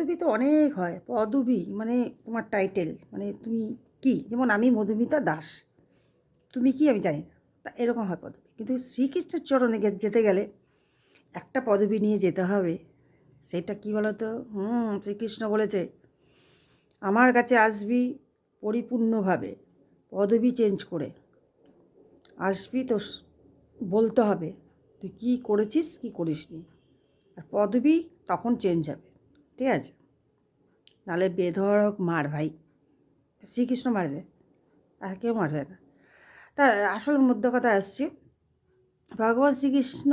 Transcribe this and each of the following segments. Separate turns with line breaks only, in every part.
পদবী তো অনেক হয়। পদবী মানে তোমার টাইটেল, মানে তুমি কি, যেমন আমি মধুমিতা দাস, তুমি কি আমি জানি না, তা এরকম হয় পদবী। কিন্তু শ্রীকৃষ্ণের চরণে যেতে গেলে একটা পদবী নিয়ে যেতে হবে। সেটা কি বলো তো? শ্রীকৃষ্ণ বলেছে, আমার কাছে আসবি পরিপূর্ণভাবে, পদবী চেঞ্জ করে আসবি, তো বলতে হবে তুই কী করেছিস কী করিসনি, আর পদবী তখন চেঞ্জ হবে, ঠিক আছে? নাহলে বেধড়ক মার ভাই, শ্রীকৃষ্ণ মারবে, আর কেউ মারবে না। তা আসল মুদ্রা কথা আসছি, ভগবান শ্রীকৃষ্ণ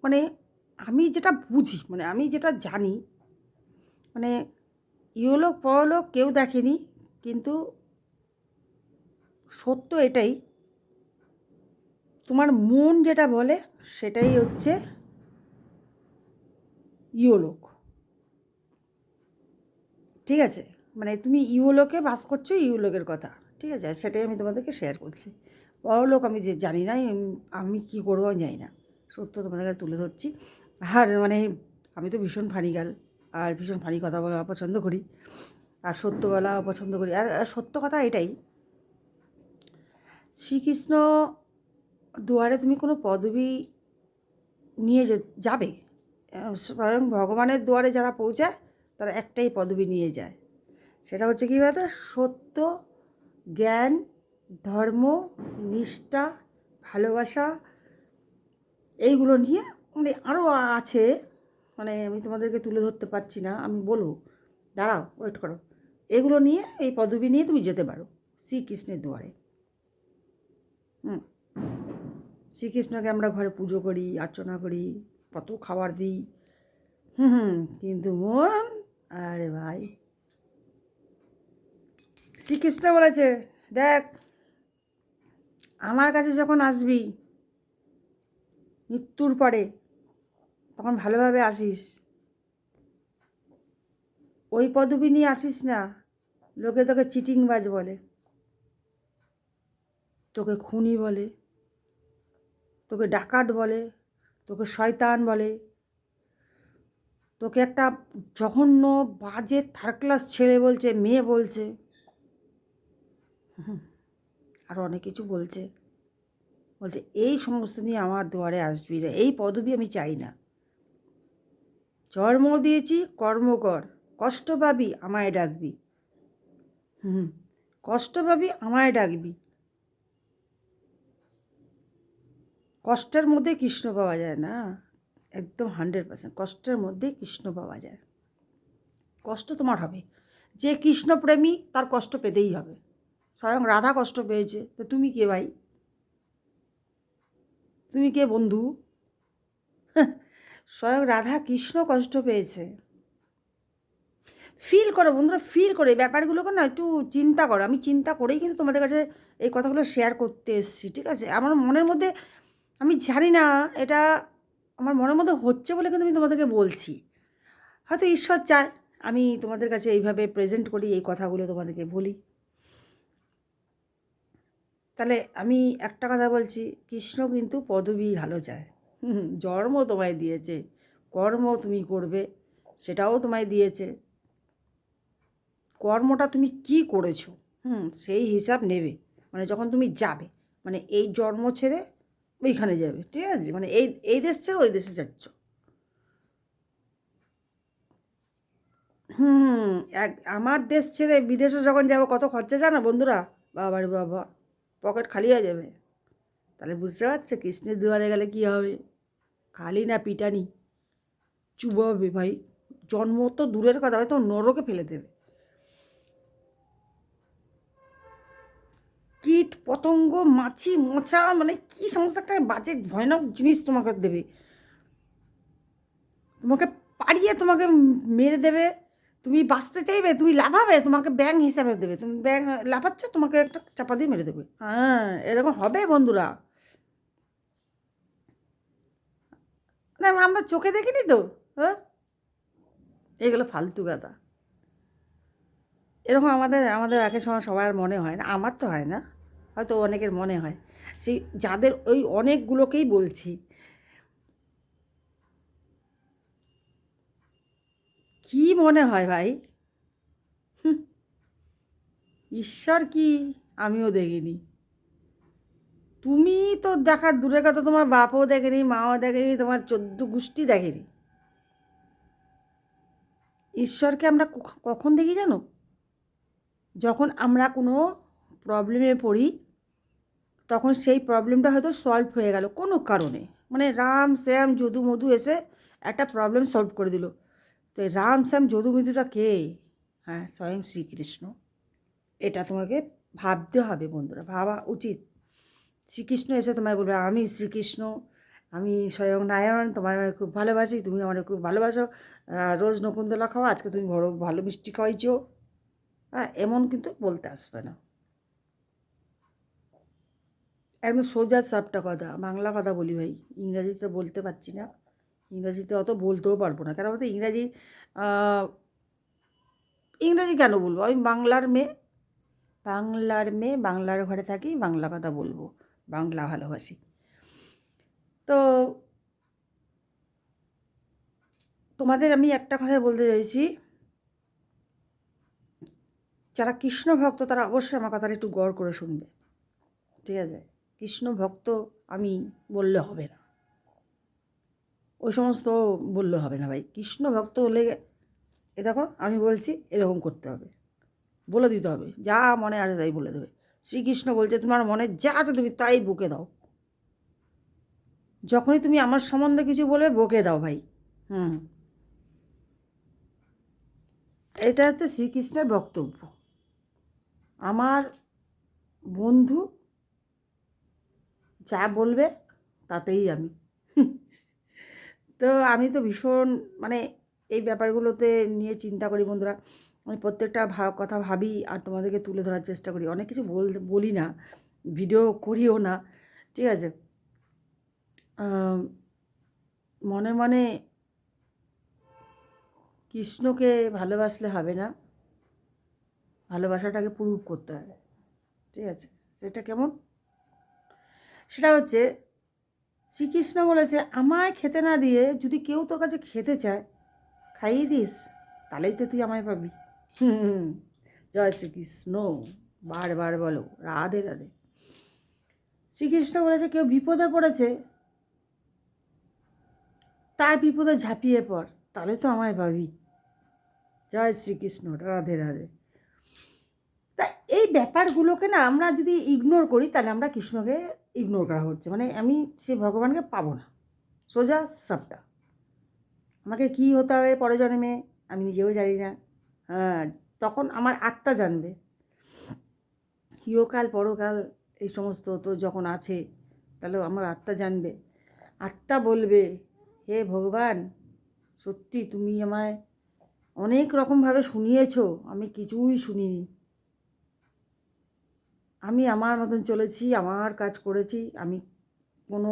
মানে আমি যেটা বুঝি, মানে আমি যেটা জানি, মানে ইহলোক পরলোক কেউ দেখেনি, কিন্তু সত্য এটাই, তোমার মন যেটা বলে সেটাই হচ্ছে ইহলোক, ঠিক আছে? মানে তুমি ইহলোকে বাস করছো, ইহলোকের কথা, ঠিক আছে? আর সেটাই আমি তোমাদেরকে শেয়ার করছি। পরলোক আমি যে জানি না, আমি কী করবো আমি জানি না, সত্য তোমাদের কাছে তুলে ধরছি। আর মানে আমি তো ভীষণ ফানি গাল, আর ভীষণ ফানি কথা বলা পছন্দ করি, আর সত্য বলা পছন্দ করি। আর সত্য কথা এটাই, শ্রীকৃষ্ণ দুয়ারে তুমি কোনো পদবী নিয়ে যাবে, স্বয়ং ভগবানের দুয়ারে যারা পৌঁছায় তারা একটাই পদবী নিয়ে যায়, সেটা হচ্ছে কী বলতো? সত্য, জ্ঞান, ধর্ম, নিষ্ঠা, ভালোবাসা, এইগুলো নিয়ে, মানে আরও আছে, মানে আমি তোমাদেরকে তুলে ধরতে পারছি না, আমি বলবো, দাঁড়াও ওয়েট করো। এগুলো নিয়ে, এই পদবী নিয়ে তুমি যেতে পারো শ্রীকৃষ্ণের দুয়ারে। শ্রীকৃষ্ণকে আমরা ঘরে পুজো করি, অর্চনা করি, কত খাবার দিই, কিন্তু মন, আরে ভাই, শ্রীকৃষ্ণ বলেছে, দেখ, আমার কাছে যখন আসবি মৃত্যুর পরে, তখন ভালোভাবে আসিস, ওই পদবী নিয়ে আসিস না, লোকে তোকে চিটিংবাজ বলে, তোকে খুনি বলে, তোকে ডাকাত বলে, তোকে শয়তান বলে, তোকে একটা জঘন্য বাজে থার্ড ক্লাস ছেলে বলছে, মেয়ে বলছে, আরও অনেক কিছু বলছে। এই সমস্ত নিয়ে আমার দুয়ারে আসবি না, এই পদবী আমি চাই না। জন্ম দিয়েছি, কর্ম কর, কষ্ট পাবি আমায় ডাকবি, কষ্ট পাবি আমায় ডাকবি। কষ্টের মধ্যে কৃষ্ণ পাওয়া যায় না, একদম 100%, কষ্টের মধ্যেই কৃষ্ণ পাওয়া যায়। কষ্ট তোমার হবে, যে কৃষ্ণপ্রেমী তার কষ্ট পেতেই হবে। স্বয়ং রাধা কষ্ট পেয়েছে, তো তুমি কে ভাই? তুমি কে বন্ধু? স্বয়ং রাধা কৃষ্ণ কষ্ট পেয়েছে। ফিল করো বন্ধুরা, ফিল করে এই ব্যাপারগুলোকে না একটু চিন্তা করো। আমি চিন্তা করেই কিন্তু তোমাদের কাছে এই কথাগুলো শেয়ার করতে এসেছি, ঠিক আছে? আমার মনের মধ্যে, আমি জানি না এটা আমার মনের মধ্যে হচ্ছে বলে কিন্তু আমি তোমাদেরকে বলছি। হয়তো ঈশ্বর চায় আমি তোমাদের কাছে এইভাবে প্রেজেন্ট করি, এই কথাগুলো তোমাদেরকে বলি। তাহলে আমি একটা কথা বলছি, কৃষ্ণ কিন্তু পদবী ভালো চায়। জন্ম তোমায় দিয়েছে, কর্ম তুমি করবে সেটাও তোমায় দিয়েছে। কর্মটা তুমি কি করেছো, সেই হিসাব নেবে, মানে যখন তুমি যাবে, মানে এই জন্ম ছেড়ে ওইখানে যাবে, ঠিক আছে? মানে এই এই দেশ ছেড়ে ওই দেশে যাচ্ছ। হুম আমার দেশ ছেড়ে বিদেশে যখন যাবো কত খরচা জানো বন্ধুরা? বাবা রে বাবা, পকেট খালি হয়ে যাবে। তাহলে বুঝতে পারছো কৃষ্ণের দুয়ারে গেলে কী হবে? খালি না পিটানি, চুবাবে ভাই। জন্ম তো দূরের কথা, হয়তো নরকে ফেলে দেবে। কীট পতঙ্গ, মাছি মোচা, মানে কী সমস্ত একটা বাজে ভয়ানক জিনিস তোমাকে দেবে, তোমাকে পাড়িয়ে তোমাকে মেরে দেবে। তুমি বাঁচতে চাইবে, তুমি লাফাবে, তোমাকে ব্যাঙ হিসাবে দেবে। তুমি ব্যাঙ লাফাচ্ছ, তোমাকে একটা চাপা দিয়ে মেরে দেবে। এরকম হবে বন্ধুরা, না আমরা চোখে দেখিনি তো। হ্যাঁ, এগুলো ফালতু কথা। এরকম আমাদের আমাদের একের সময় সবার মনে হয় না, আমার তো হয় না, হয়তো অনেকের মনে হয়। সেই যাদের ওই অনেকগুলোকেই বলছি, কি মনে হয় ভাই? ঈশ্বর কি আমিও দেখিনি। তুমি তো দেখার দূরের কথা, তোমার বাপও দেখেনি, মাও দেখেনি, তোমার 14 গোষ্ঠী দেখেনি। ঈশ্বরকে আমরা কখন দেখি জানো? যখন আমরা কোনো প্রবলেমে পড়ি, তখন সেই প্রবলেমটা হয়তো সলভ হয়ে গেল কোনো কারণে, মানে রাম শ্যাম যদু মধু এসে একটা প্রবলেম সলভ করে দিল। তো এই রাম শ্যাম যদু মধুটা কে? হ্যাঁ, স্বয়ং শ্রীকৃষ্ণ। এটা তোমাকে ভাবতে হবে বন্ধুরা, ভাবা উচিত। শ্রীকৃষ্ণ এসে তোমায় বলবে আমি শ্রীকৃষ্ণ, আমি স্বয়ং নারায়ণ, তোমার আমি খুব ভালোবাসি, তুমি আমার খুব ভালোবাসো, রোজ নকুন্দলা খাওয়া, আজকে তুমি বড় ভালো মিষ্টি খাওয়াইছো। হ্যাঁ, এমন কিন্তু বলতে আসবে না। একদম সোজা সাপটা কথা, বাংলা কথা বলি ভাই, ইংরাজিতে বলতে পারছি না, ইংরাজিতে অত বলতেও পারবো না। কেন বলতে ইংরাজি ইংরাজি কেন বলবো? আমি বাংলার মেয়ে, বাংলার মেয়ে, বাংলার ঘরে থাকি, বাংলা কথা বলবো, বাংলা ভালোবাসি। তো তোমাদের আমি একটা কথা বলতে চাইছি, যারা কৃষ্ণ ভক্ত তারা অবশ্যই আমার কথাটা একটু গড় করে শুনবে, ঠিক আছে? কৃষ্ণ ভক্ত আমি বললে হবে না, ওই সমস্ত বললে হবে না ভাই। কৃষ্ণ ভক্ত হলে এ দেখো আমি বলছি এরকম করতে হবে, বলে দিতে হবে, যা মনে আছে তাই বলে দেবে। শ্রীকৃষ্ণ বলছে তোমার মনে যা আছে তুমি তাই বকে দাও। যখনই তুমি আমার সম্বন্ধে কিছু বলবে বকে দাও ভাই। হুম, এটা হচ্ছে শ্রীকৃষ্ণের বক্তব্য। আমার বন্ধু যা বলবে তাতেই আমি তো আমি তো ভীষণ মানে এই ব্যাপারগুলোতে নিয়ে চিন্তা করি বন্ধুরা। আমি প্রত্যেকটা কথা ভাবি আর তোমাদেরকে তুলে ধরার চেষ্টা করি। অনেক কিছু বলি না, ভিডিও করিও না, ঠিক আছে? মনে মনে কৃষ্ণকে ভালোবাসলে হবে না, ভালোবাসাটাকে প্রুভ করতে হবে, ঠিক আছে? সেটা কেমন? সেটা হচ্ছে শ্রীকৃষ্ণ বলেছে আমায় খেতে না দিয়ে যদি কেউ তোর কাছে খেতে চায় খাইয়ে দিস, তাহলেই তো তুই আমায় পাবি। হুম, জয় শ্রীকৃষ্ণ। বারবার বলো রাধে রাধে। শ্রীকৃষ্ণ বলেছে কেউ বিপদে পড়েছে, তার বিপদে ঝাঁপিয়ে পড়, তাহলে তো আমায় পাবি। জয় শ্রীকৃষ্ণ, রাধে রাধে। তা এই ব্যাপারগুলোকে না আমরা যদি ইগনোর করি তাহলে আমরা কৃষ্ণকে ইগনোর করা হচ্ছে, মানে আমি সে ভগবানকে পাবো না, সোজা সবটা। আমাকে কী হতে হবে পরে জন্মে আমি নিজেও জানি না। হ্যাঁ, তখন আমার আত্মা জানবে, ইহকাল পরকাল এই সমস্ত তো যখন আছে, তাহলে আমার আত্মা জানবে। আত্মা বলবে হে ভগবান, সত্যি তুমি আমায় অনেক রকমভাবে শুনিয়েছো, আমি কিছুই শুনিনি, আমি আমার মতন চলেছি, আমার কাজ করেছি, আমি কোনো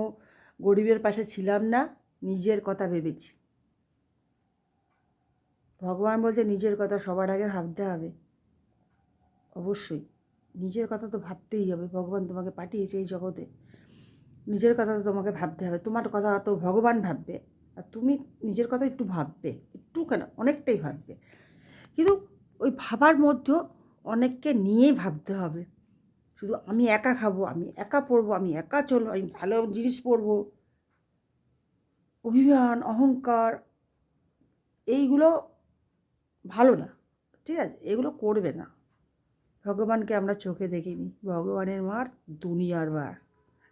গরিবের পাশে ছিলাম না, নিজের কথা ভেবেছি। ভগবান বলছে নিজের কথা সবার আগে ভাবতে হবে, অবশ্যই নিজের কথা তো ভাবতেই হবে, ভগবান তোমাকে পাঠিয়েছে এই জগতে, নিজের কথা তো তোমাকে ভাবতে হবে। তোমার কথা তো ভগবান ভাববে, আর তুমি নিজের কথা একটু ভাববে, একটু কেন অনেকটাই ভাববে, কিন্তু ওই ভাবার মধ্যেও অনেককে নিয়েই ভাবতে হবে। শুধু আমি একা খাবো, আমি একা পড়বো, আমি একা চলবো, আমি ভালো জিনিস পরবো, অভিমান অহংকার এইগুলো ভালো না, ঠিক আছে? এগুলো করবে না। ভগবানকে আমরা চোখে দেখিনি, ভগবানের মার দুনিয়ার বার।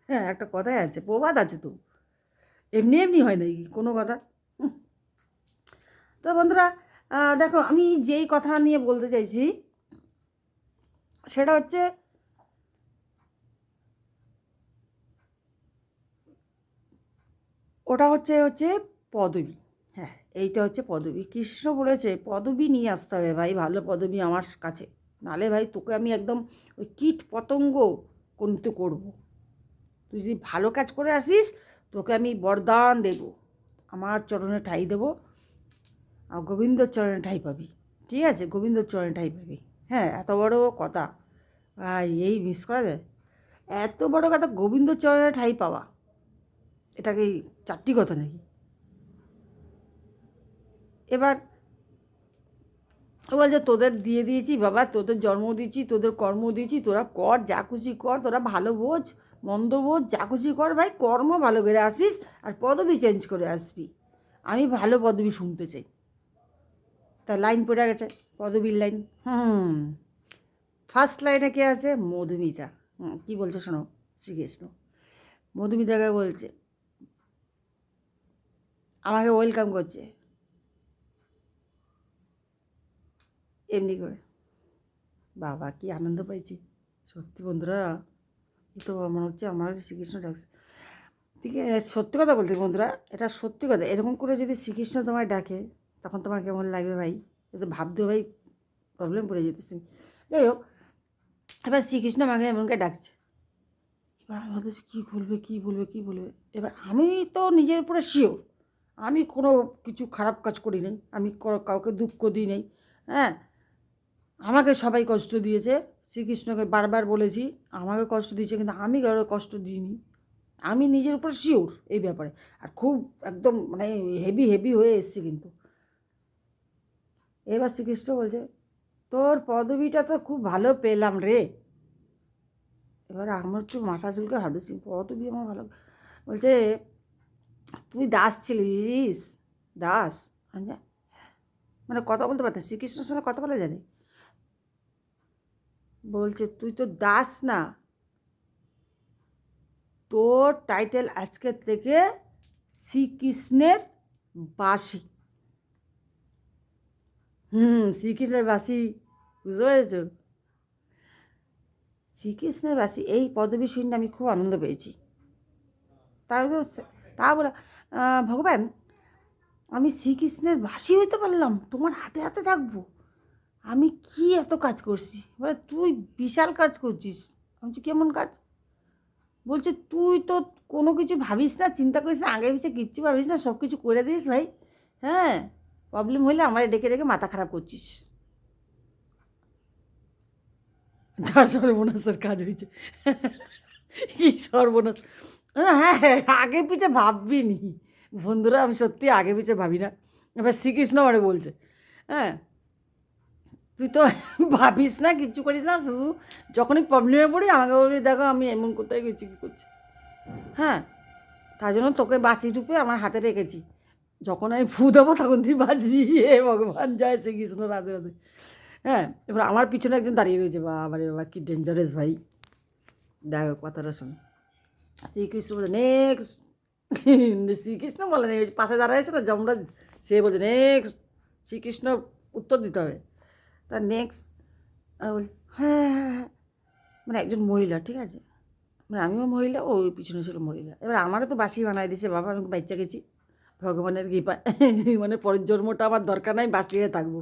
হ্যাঁ, একটা কথাই আছে, প্রবাদ আছে তো, এমনি এমনি হয় নাকি কোনো কথা? তো বন্ধুরা, দেখো আমি যেই কথা নিয়ে বলতে চাইছি সেটা হচ্ছে ওটা হচ্ছে হচ্ছে পদবী। হ্যাঁ, এইটা হচ্ছে পদবী। কৃষ্ণ বলেছে পদবী নিয়ে আসতে হবে ভাই, ভালো পদবী আমার কাছে, নালে ভাই তোকে আমি একদম ওই কীট পতঙ্গ কিন্তু করবো। তুই যদি ভালো কাজ করে আসিস তোকে আমি বরদান দেব, আমার চরণে ঠাঁই দেবো, আর গোবিন্দর চরণে ঠাঁই পাবি, ঠিক আছে? গোবিন্দর চরণে ঠাঁই পাবি। হ্যাঁ, এত বড় কথা ভাই, এই মিস করা যায়? এত বড় কথা, গোবিন্দর চরণে ঠাঁই পাওয়া, এটাকে চারটি কথা নাকি? এবার ও বলছে তোদের দিয়ে দিয়েছি বাবা, তোদের জন্ম দিয়েছি, তোদের কর্ম দিয়েছি, তোরা কর, যা খুশি কর, তোরা ভালো বোঝ মন্দ বোঝ, যা খুশি কর ভাই, কর্ম ভালো করে আসিস আর পদবি চেঞ্জ করে আসবি। আমি ভালো পদবি শুনতে চাই। তা লাইন পড়ে গেছে, পদবীর লাইন। ফার্স্ট লাইনে কে আছে? মধুমিতা। কী বলছে শোনো, শ্রীকৃষ্ণ মধুমিতাকে বলছে, আমাকে ওয়েলকাম করছে এমনি করে। বাবা কি আনন্দ পাইছি সত্যি বন্ধুরা, এ তো মনে হচ্ছে আমার শ্রীকৃষ্ণ ডাকছে। ঠিক আছে, সত্যি কথা বলতে বন্ধুরা, এটা সত্যি কথা। এরকম করে যদি শ্রীকৃষ্ণ তোমায় ডাকে তখন তোমার কেমন লাগবে ভাই? এ তো ভাবতেও ভাই প্রবলেম পড়ে যেতেছে তুমি। যাই হোক, এবার শ্রীকৃষ্ণ আমাকে এমন করে ডাকছে। এবার আমাদের কী বলবে কী বলবে কী বলবে। এবার আমি তো নিজের উপরে শিওর, আমি কোনো কিছু খারাপ কাজ করি নাই, আমি কাউকে দুঃখ দিই নাই। হ্যাঁ, আমাকে সবাই কষ্ট দিয়েছে, শ্রীকৃষ্ণকে বারবার বলেছি আমাকে কষ্ট দিয়েছে, কিন্তু আমি কারো কষ্ট দিইনি। আমি নিজের উপর শিওর এই ব্যাপারে। আর খুব একদম মানে হেভি হেভি হয়ে এসছি কিন্তু। এবার শ্রীকৃষ্ণ বলছে তোর পদবিটা তো খুব ভালো পেলাম রে। এবার আমার তো মাথা চুলকে ভাবছি পদবি আমার ভালো। বলছে তুই দাস ছিলিস, দাস। মানে কথা বলতে পারতাম, শ্রীকৃষ্ণের সঙ্গে কথা বলা জানি। বলছে তুই তো দাস না, তোর টাইটেল আজকের থেকে শ্রীকৃষ্ণের বাসী। শ্রীকৃষ্ণের বাসী, বুঝতে পেরেছ? শ্রীকৃষ্ণের বাসী এই পদবী শুনে আমি খুব আনন্দ পেয়েছি। তা বলে ভগবান আমি শ্রীকৃষ্ণের বাসী হইতে পারলাম, তোমার হাতে হাতে থাকবো, আমি কি এত কাজ করছি? বলে তুই বিশাল কাজ করছিস। আমি বলছি কেমন কাজ? বলছে তুই তো কোনো কিছু ভাবিস না, চিন্তা করিস না, আগে পিছিয়ে কিচ্ছু ভাবিস না, সব কিছু করে দিস ভাই। হ্যাঁ, প্রবলেম হলে আমার ডেকে ডেকে মাথা খারাপ করছিস। যা সর্বনাশের কাজ হয়েছে। কি সর্বনাশ। হ্যাঁ হ্যাঁ, আগে পিছিয়ে ভাববি নি বন্ধুরা, আমি সত্যি আগে পিছিয়ে ভাবি না। এবার শ্রীকৃষ্ণ মানে বলছে হ্যাঁ তুই তো ভাবিস না, কিচ্ছু করিস না, শুধু যখনই প্রবলেমে পড়ি আমাকে বলবি দেখো আমি এমন কোথায় গেছি কী করছি। হ্যাঁ, তার জন্য তোকে বাসি রূপে আমার হাতে রেখেছি, যখন আমি ফু দেবো তখন তুই বাঁচবি। হে ভগবান, জয় শ্রীকৃষ্ণ, রাধে রাধে। হ্যাঁ, এবার আমার পিছনে একজন দাঁড়িয়ে রয়েছে, বাবা রে বাবা কি ডেঞ্জারাস ভাই। দেখো কথাটা শোন, শ্রীকৃষ্ণ বলছে নেক্সট। শ্রীকৃষ্ণ বলে নেই, পাশে দাঁড়াইছে না যমরাজ, সে বলছে নেক্সট। শ্রীকৃষ্ণ উত্তর দিতে হবে। তার নেক্সট বল, হ্যাঁ হ্যাঁ হ্যাঁ, মানে একজন মহিলা, ঠিক আছে, মানে আমিও মহিলা, ওই পিছনে ছিল মহিলা। এবার আমারও তো বাসি বানাই দিয়েছে বাবা, আমি বাচ্চা গেছি ভগবানের কৃপায়। মানে পরের জন্মটা আমার দরকার নাই, বাঁচিয়ে থাকবো।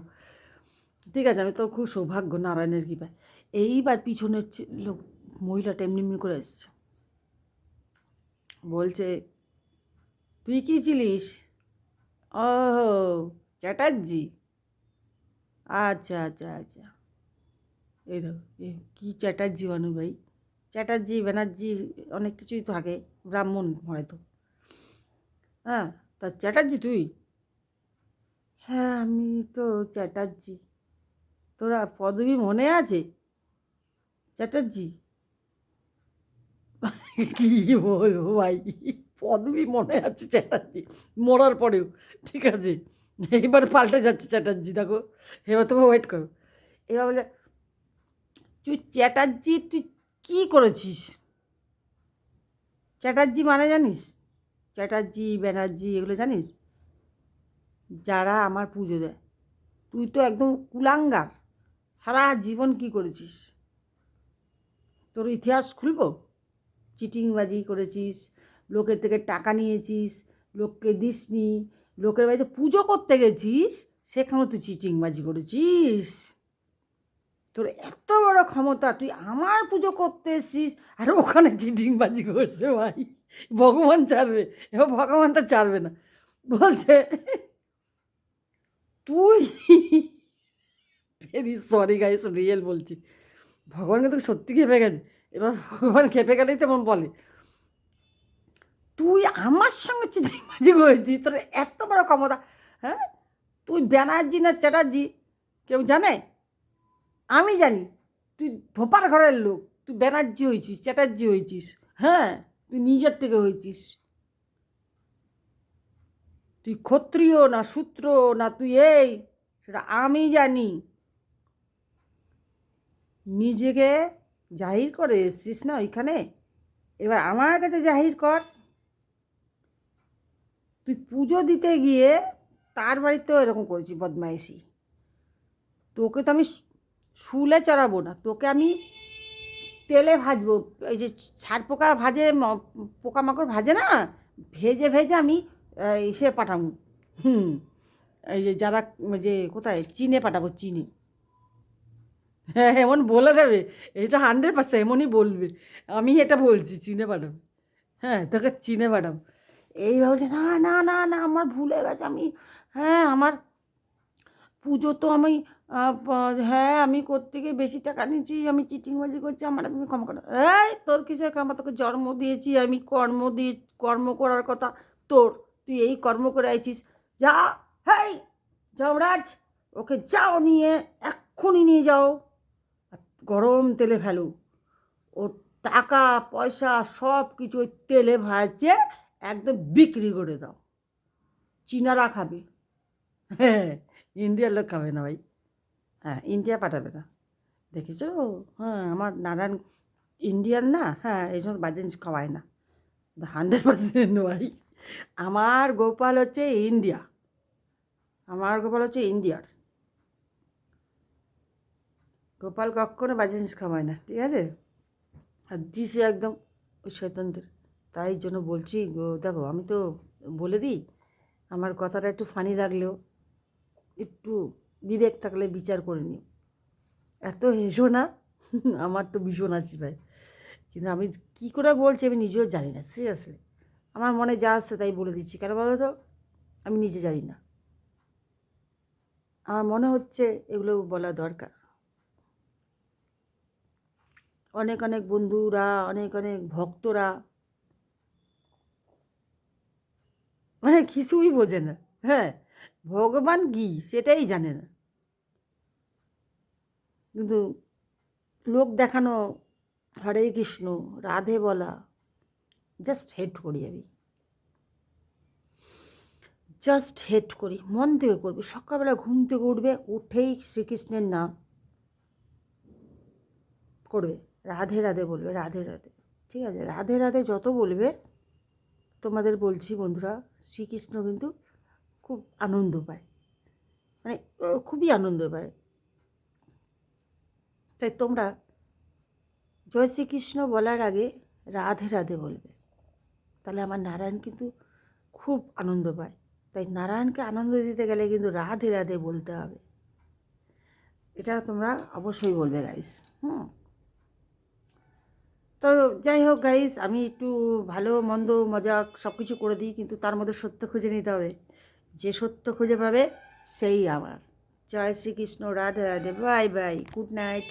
ঠিক আছে, আমি তো খুব সৌভাগ্য নারায়ণের কৃপায়। এইবার পিছনের লোক মহিলাটা এমনি এমনি করে এসছে, বলছে তুই কী ছিলিস? ও চ্যাটার্জি, আচ্ছা আচ্ছা আচ্ছা। এই দেখো কী চ্যাটার্জি মানু ভাই, চ্যাটার্জি ব্যানার্জি অনেক কিছুই থাকে, ব্রাহ্মণ হয়তো। হ্যাঁ, তা চ্যাটার্জি তুই? হ্যাঁ আমি তো চ্যাটার্জি। তোরা পদবী মনে আছে চ্যাটার্জি? কী বলবো ভাই, পদবী মনে আছে চ্যাটার্জি মরার পরেও, ঠিক আছে। এবার পাল্টে যাচ্ছে চ্যাটার্জি, দেখো এবার তুমি ওয়েট করো। এবার বলে তুই চ্যাটার্জি, তুই কী করেছিস? চ্যাটার্জি মানে জানিস? চ্যাটার্জি ব্যানার্জি এগুলো জানিস? যারা আমার পুজো দেয়। তুই তো একদম কুলাঙ্গার, সারা জীবন কী করেছিস? তোর ইতিহাস খুলবো। চিটিংবাজি করেছিস, লোকের থেকে টাকা নিয়েছিস, লোককে দিসনি, লোকের বাড়িতে পুজো করতে গেছিস, সেখানেও তুই চিটিংবাজি করেছিস। তোর এত বড় ক্ষমতা, তুই আমার পুজো করতে এসছিস আর ওখানে চিটিংবাজি করছে ভাই। ভগবান ছাড়বে, এবার ভগবান তো ছাড়বে না। বলছে তুই, ভেরি সরি গাইস, রিয়েল বলছি, ভগবান কিন্তু সত্যি খেপে গেছে। এবার ভগবান খেপে গেলেই তেমন বলে তুই আমার সঙ্গে চিচিংবাজি করেছিস, তোর এত বড় ক্ষমতা। হ্যাঁ, তুই ব্যানার্জি না চ্যাটার্জি? কেউ জানে? আমি জানি। তুই ধোপার ঘরের লোক, তুই ব্যানার্জি হয়েছিস, চ্যাটার্জি হয়েছিস, হ্যাঁ, তুই নিজের থেকে হয়েছিস। তুই ক্ষত্রিয় না শূদ্র না তুই এই, সেটা আমি জানি। নিজেকে জাহির করে এসছিস না ওইখানে, এবার আমার কাছে জাহির কর। তুই পুজো দিতে গিয়ে তার বাড়িতেও এরকম করেছিস বদমাইশি। তোকে তো আমি শুলে চড়াবো না, তোকে আমি তেলে ভাজবো। এই যে ছাড় পোকা ভাজে, পোকামাকড় ভাজে না, ভেজে ভেজে আমি সে পাঠাবো। হুম, এই যে যারা, যে কোথায়, চীনে পাঠাবো, চীনে। হ্যাঁ, এমন বলে দেবে, এটা 100% এমনই বলবে। আমি এটা বলছি, চীনে পাঠাবো। হ্যাঁ, তোকে চীনে পাঠাবো। এই ভাবছে, না না না না, আমার ভুলে গেছে, আমি, হ্যাঁ আমার পুজো তো আমি, হ্যাঁ আমি করতে গিয়ে বেশি টাকা নিচ্ছি, আমি চিটিংবাজি করছি, আমার তুমি ক্ষমা করো। এই তোর কিসের ক্ষমা? তোকে জন্ম দিয়েছি আমি, কর্ম করার কথা তোর, তুই এই কর্ম করে আইছিস। যা, হেই যমরাজ, ওকে যাও নিয়ে, এক্ষুনি নিয়ে যাও, আর গরম তেলে ফেলো। ওর টাকা পয়সা সব কিছু ওই তেলে ভাজছে, একদম বিক্রি করে দাও। চীনারা খাবে। হ্যাঁ, ইন্ডিয়ার লোক খাবে না ভাই। হ্যাঁ, ইন্ডিয়া পাঠাবে না, দেখেছো? হ্যাঁ, আমার নানান ইন্ডিয়ান না, হ্যাঁ, এই জন্য বাজে জিনিস খাওয়ায় না। 100% ভাই। আমার গোপাল হচ্ছে ইন্ডিয়া, আমার গোপাল হচ্ছে ইন্ডিয়ার গোপাল, কখনো বাজে জিনিস খাওয়ায় না, ঠিক আছে? আর দিছে একদম ওই শয়তানদের। তাই জন্য বলছি দেখো, আমি তো বলে দিই, আমার কথাটা একটু ফানি লাগলেও একটু বিবেক থাকলে বিচার করে নিও। এত হেসো না, আমার তো ভীষণ হাসি ভাই। কিন্তু আমি কী করে বলছি আমি নিজেও জানি না, সিরিয়াসলি। আমার মনে যা আসছে তাই বলে দিচ্ছি, কেন বলো তো? আমি নিজে জানি না, আমার মনে হচ্ছে এগুলো বলা দরকার। অনেক অনেক বন্ধুরা, অনেক অনেক ভক্তরা মানে কিছুই বোঝে না। হ্যাঁ, ভগবান কী সেটাই জানে না, কিন্তু লোক দেখানো, হরে কৃষ্ণ, রাধে বলা, জাস্ট হেট করি আমি, জাস্ট হেট করি, মন থেকে করবে। সকালবেলা ঘুম থেকে উঠবে, উঠেই শ্রীকৃষ্ণের নাম করবে, রাধে রাধে বলবে, রাধে রাধে। ঠিক আছে, রাধে রাধে যত বলবে, তোমাদের বলছি বন্ধুরা, শ্রীকৃষ্ণ কিন্তু খুব আনন্দ পায়, মানে খুবই আনন্দ পায়। তাই তোমরা জয় শ্রীকৃষ্ণ বলার আগে রাধে রাধে বলবে, তাহলে আমার নারায়ণ কিন্তু খুব আনন্দ পায়। তাই নারায়ণকে আনন্দ দিতে গেলে কিন্তু রাধে রাধে বলতে হবে, এটা তোমরা অবশ্যই বলবে গাইস। হুম, তো যাই হোক গাইস, আমি একটু ভালো মন্দ মজাক সব কিছু করে দিই, কিন্তু তার মধ্যে সত্য খুঁজে নিতে হবে। যে সত্য খুঁজে পাবে সেই আমার। জয় Shrikrishna, Radhe Radhe, bye bye, good night.